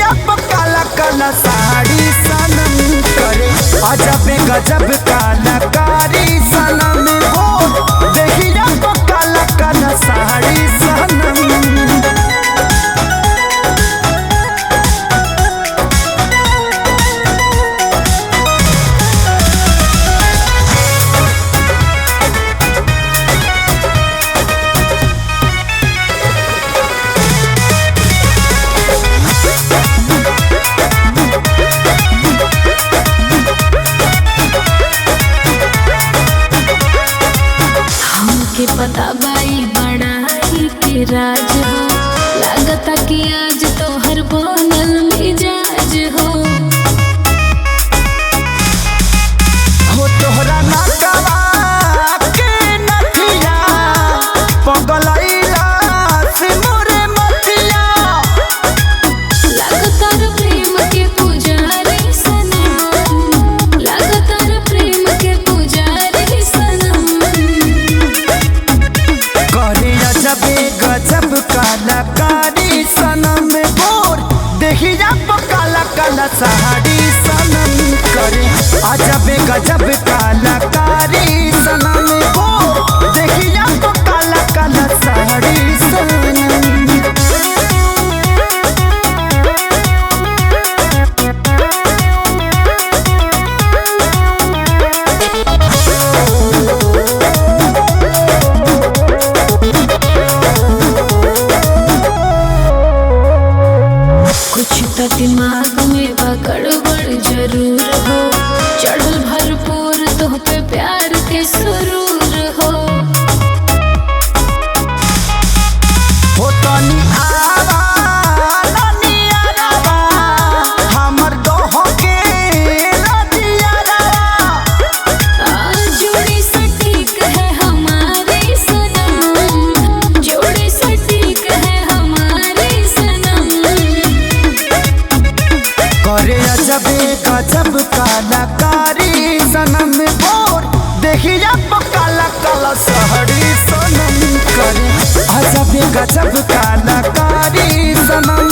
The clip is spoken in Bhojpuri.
देखिया काला काला साड़ी सनम करे अजब गजब कलाकारी सनम हो देखिया काला काला साड़ी सनम। के पता बाई बड़ा ही के राज हो लागता कि आज तो हर बनल मिजाज हो तोहरा नाकवा के नथिया पगलैला से मोरे मथिया लगातार प्रेम के पुजारी सनम लगातार प्रेम के पुजारी सनम करे अजब गजब कलाकारी सनम बोर देखिया काला काला साड़ी सनम करे अजब गजब कलाकारी सनम बोर देखिया काला काला साड़ी सनम। कुछ तो दिमाग में गड़बड़ जरूर हो चढ़ल भरपूर तो पे प्यार के सुरूर हो तनी आवा तनी आवा हमर दोहो के रतिया जोड़ी सटीक है हमारी सनम जोड़ी सटीक है हमारी सनम करे अजब गजब कलाकारी सनम बोर देखिया काला काला साड़ी सनम करे अजब गजब कलाकारी सनम